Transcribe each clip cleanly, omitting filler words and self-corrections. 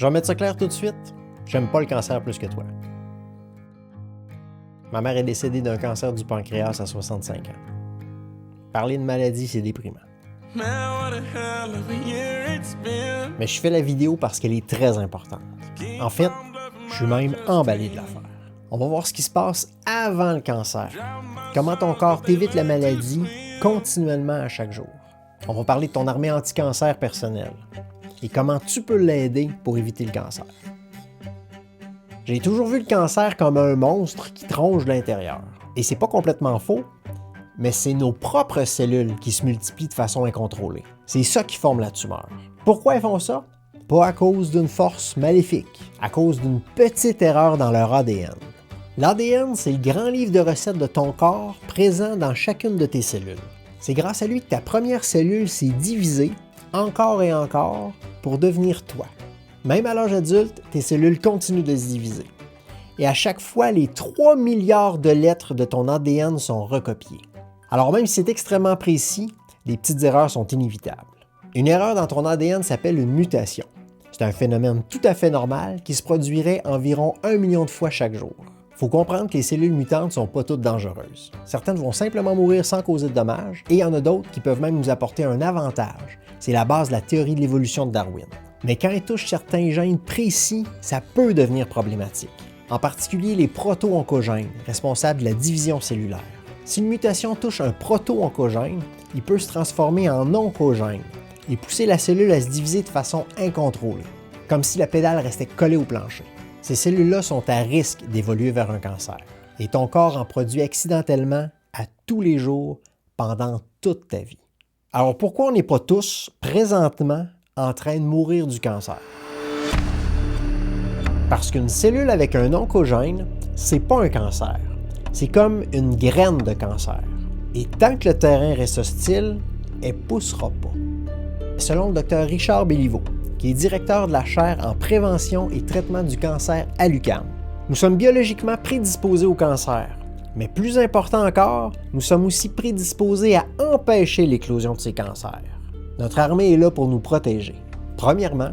Je vais mettre ça clair tout de suite, j'aime pas le cancer plus que toi. Ma mère est décédée d'un cancer du pancréas à 65 ans. Parler de maladie, c'est déprimant. Mais je fais la vidéo parce qu'elle est très importante. En fait, je suis même emballé de la faire. On va voir ce qui se passe avant le cancer. Comment ton corps t'évite la maladie continuellement à chaque jour. On va parler de ton armée anti-cancer personnelle et comment tu peux l'aider pour éviter le cancer. J'ai toujours vu le cancer comme un monstre qui te ronge de l'intérieur. Et c'est pas complètement faux, mais c'est nos propres cellules qui se multiplient de façon incontrôlée. C'est ça qui forme la tumeur. Pourquoi elles font ça? Pas à cause d'une force maléfique, à cause d'une petite erreur dans leur ADN. L'ADN, c'est le grand livre de recettes de ton corps présent dans chacune de tes cellules. C'est grâce à lui que ta première cellule s'est divisée encore et encore pour devenir toi. Même à l'âge adulte, tes cellules continuent de se diviser. Et à chaque fois, les 3 milliards de lettres de ton ADN sont recopiées. Alors même si c'est extrêmement précis, les petites erreurs sont inévitables. Une erreur dans ton ADN s'appelle une mutation. C'est un phénomène tout à fait normal qui se produirait environ 1 million de fois chaque jour. Il faut comprendre que les cellules mutantes ne sont pas toutes dangereuses. Certaines vont simplement mourir sans causer de dommages et il y en a d'autres qui peuvent même nous apporter un avantage. C'est la base de la théorie de l'évolution de Darwin. Mais quand elles touchent certains gènes précis, ça peut devenir problématique. En particulier les proto-oncogènes, responsables de la division cellulaire. Si une mutation touche un proto-oncogène, il peut se transformer en oncogène et pousser la cellule à se diviser de façon incontrôlée, comme si la pédale restait collée au plancher. Ces cellules-là sont à risque d'évoluer vers un cancer et ton corps en produit accidentellement à tous les jours pendant toute ta vie. Alors pourquoi on n'est pas tous, présentement, en train de mourir du cancer? Parce qu'une cellule avec un oncogène, c'est pas un cancer. C'est comme une graine de cancer. Et tant que le terrain reste hostile, elle poussera pas. Selon le Dr Richard Béliveau, qui est directeur de la chaire en prévention et traitement du cancer à l'UQAM, nous sommes biologiquement prédisposés au cancer. Mais plus important encore, nous sommes aussi prédisposés à empêcher l'éclosion de ces cancers. Notre armée est là pour nous protéger. Premièrement,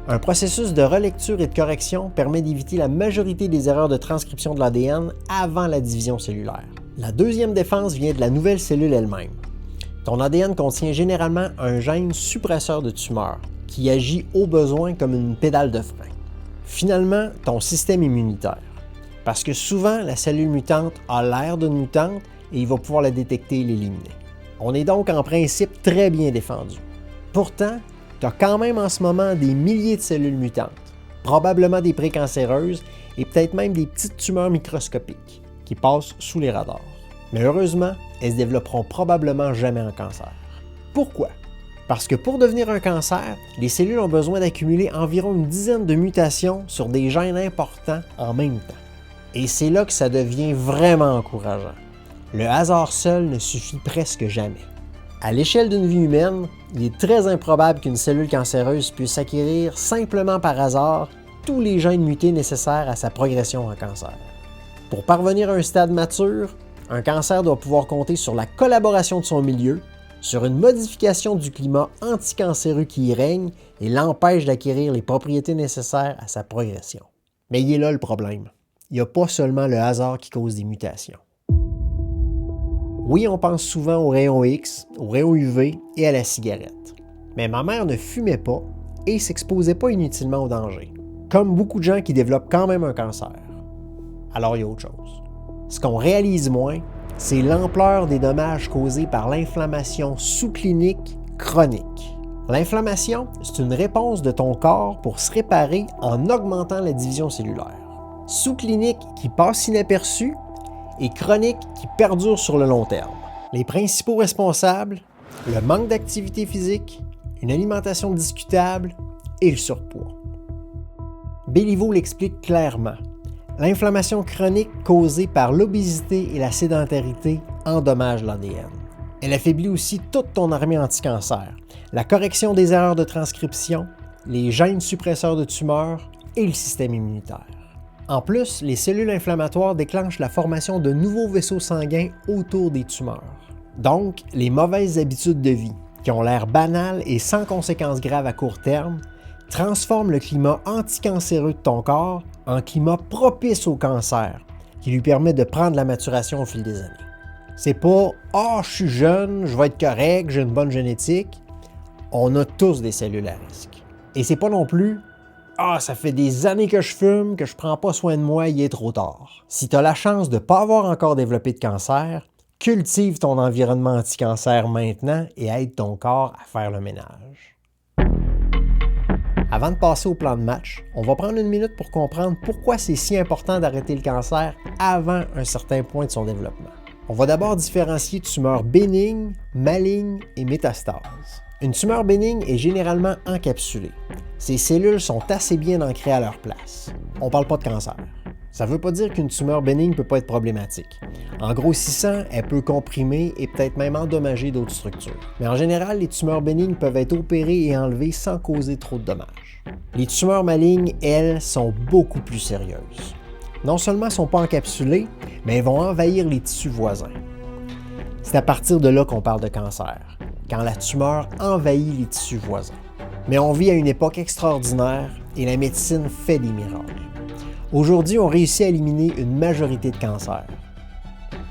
un processus de relecture et de correction permet d'éviter la majorité des erreurs de transcription de l'ADN avant la division cellulaire. La deuxième défense vient de la nouvelle cellule elle-même. Ton ADN contient généralement un gène suppresseur de tumeur qui agit au besoin comme une pédale de frein. Finalement, ton système immunitaire. Parce que souvent, la cellule mutante a l'air d'une mutante et il va pouvoir la détecter et l'éliminer. On est donc en principe très bien défendu. Pourtant, tu as quand même en ce moment des milliers de cellules mutantes, probablement des précancéreuses et peut-être même des petites tumeurs microscopiques qui passent sous les radars. Mais heureusement, elles se développeront probablement jamais en cancer. Pourquoi? Parce que pour devenir un cancer, les cellules ont besoin d'accumuler environ une dizaine de mutations sur des gènes importants en même temps. Et c'est là que ça devient vraiment encourageant. Le hasard seul ne suffit presque jamais. À l'échelle d'une vie humaine, il est très improbable qu'une cellule cancéreuse puisse acquérir simplement par hasard tous les gènes mutés nécessaires à sa progression en cancer. Pour parvenir à un stade mature, un cancer doit pouvoir compter sur la collaboration de son milieu, sur une modification du climat anticancéreux qui y règne et l'empêche d'acquérir les propriétés nécessaires à sa progression. Mais il est là le problème. Il n'y a pas seulement le hasard qui cause des mutations. Oui, on pense souvent aux rayons X, aux rayons UV et à la cigarette. Mais ma mère ne fumait pas et s'exposait pas inutilement au danger, comme beaucoup de gens qui développent quand même un cancer. Alors il y a autre chose. Ce qu'on réalise moins, c'est l'ampleur des dommages causés par l'inflammation sous-clinique chronique. L'inflammation, c'est une réponse de ton corps pour se réparer en augmentant la division cellulaire. Sous-clinique qui passe inaperçue et chronique qui perdure sur le long terme. Les principaux responsables, le manque d'activité physique, une alimentation discutable et le surpoids. Béliveau l'explique clairement. L'inflammation chronique causée par l'obésité et la sédentarité endommage l'ADN. Elle affaiblit aussi toute ton armée anti-cancer, la correction des erreurs de transcription, les gènes suppresseurs de tumeurs et le système immunitaire. En plus, les cellules inflammatoires déclenchent la formation de nouveaux vaisseaux sanguins autour des tumeurs. Donc, les mauvaises habitudes de vie, qui ont l'air banales et sans conséquences graves à court terme, transforme le climat anticancéreux de ton corps en climat propice au cancer, qui lui permet de prendre la maturation au fil des années. C'est pas « Ah, je suis jeune, je vais être correct, j'ai une bonne génétique ». On a tous des cellules à risque. Et c'est pas non plus « Ah, ça fait des années que je fume, que je prends pas soin de moi, il est trop tard ». Si tu as la chance de ne pas avoir encore développé de cancer, cultive ton environnement anti-cancer maintenant et aide ton corps à faire le ménage. Avant de passer au plan de match, on va prendre une minute pour comprendre pourquoi c'est si important d'arrêter le cancer avant un certain point de son développement. On va d'abord différencier tumeurs bénignes, malignes et métastases. Une tumeur bénigne est généralement encapsulée. Ces cellules sont assez bien ancrées à leur place. On ne parle pas de cancer. Ça ne veut pas dire qu'une tumeur bénigne ne peut pas être problématique. En grossissant, elle peut comprimer et peut-être même endommager d'autres structures. Mais en général, les tumeurs bénignes peuvent être opérées et enlevées sans causer trop de dommages. Les tumeurs malignes, elles, sont beaucoup plus sérieuses. Non seulement elles ne sont pas encapsulées, mais elles vont envahir les tissus voisins. C'est à partir de là qu'on parle de cancer, quand la tumeur envahit les tissus voisins. Mais on vit à une époque extraordinaire et la médecine fait des miracles. Aujourd'hui, on réussit à éliminer une majorité de cancers,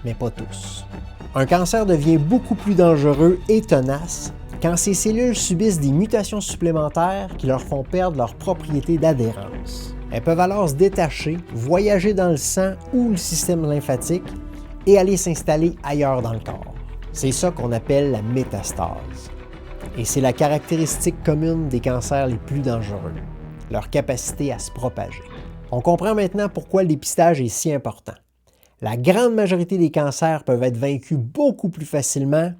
mais pas tous. Un cancer devient beaucoup plus dangereux et tenace quand ces cellules subissent des mutations supplémentaires qui leur font perdre leur propriété d'adhérence. Elles peuvent alors se détacher, voyager dans le sang ou le système lymphatique et aller s'installer ailleurs dans le corps. C'est ça qu'on appelle la métastase. Et c'est la caractéristique commune des cancers les plus dangereux, leur capacité à se propager. On comprend maintenant pourquoi le dépistage est si important. La grande majorité des cancers peuvent être vaincus beaucoup plus facilement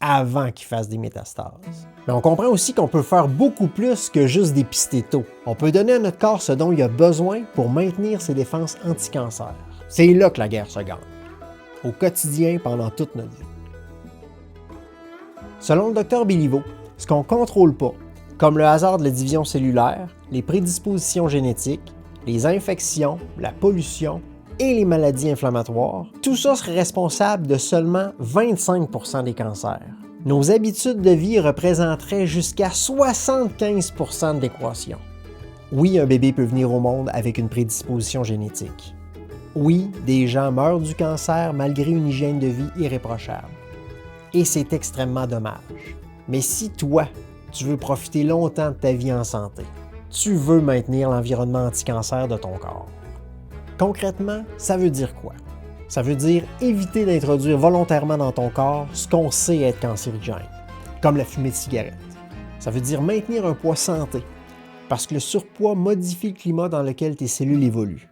avant qu'ils fassent des métastases. Mais on comprend aussi qu'on peut faire beaucoup plus que juste dépister tôt. On peut donner à notre corps ce dont il a besoin pour maintenir ses défenses anti-cancer. C'est là que la guerre se gagne, au quotidien pendant toute notre vie. Selon le Dr Béliveau, ce qu'on ne contrôle pas, comme le hasard de la division cellulaire, les prédispositions génétiques, les infections, la pollution et les maladies inflammatoires, tout ça serait responsable de seulement 25% des cancers. Nos habitudes de vie représenteraient jusqu'à 75% de l'équation. Oui, un bébé peut venir au monde avec une prédisposition génétique. Oui, des gens meurent du cancer malgré une hygiène de vie irréprochable. Et c'est extrêmement dommage. Mais si toi, tu veux profiter longtemps de ta vie en santé, tu veux maintenir l'environnement anti-cancer de ton corps. Concrètement, ça veut dire quoi? Ça veut dire éviter d'introduire volontairement dans ton corps ce qu'on sait être cancérigène, comme la fumée de cigarette. Ça veut dire maintenir un poids santé, parce que le surpoids modifie le climat dans lequel tes cellules évoluent.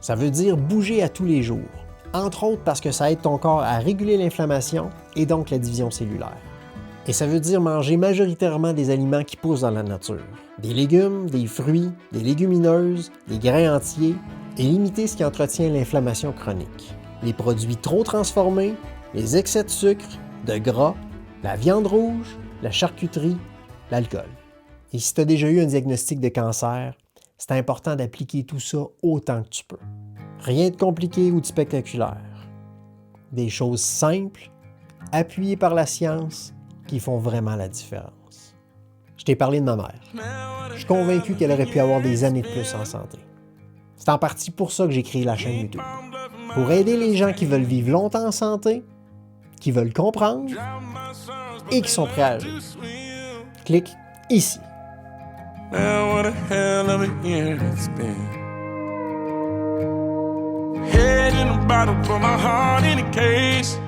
Ça veut dire bouger à tous les jours, entre autres parce que ça aide ton corps à réguler l'inflammation et donc la division cellulaire. Et ça veut dire manger majoritairement des aliments qui poussent dans la nature. Des légumes, des fruits, des légumineuses, des grains entiers, et limiter ce qui entretient l'inflammation chronique. Les produits trop transformés, les excès de sucre, de gras, la viande rouge, la charcuterie, l'alcool. Et si tu as déjà eu un diagnostic de cancer, c'est important d'appliquer tout ça autant que tu peux. Rien de compliqué ou de spectaculaire. Des choses simples, appuyées par la science, qui font vraiment la différence. Je t'ai parlé de ma mère. Je suis convaincu qu'elle aurait pu avoir des années de plus en santé. C'est en partie pour ça que j'ai créé la chaîne YouTube. Pour aider les gens qui veulent vivre longtemps en santé, qui veulent comprendre et qui sont prêts à agir. Clique ici. Man, what a hell of a year it's been. Head in a bottle, put my heart in a case.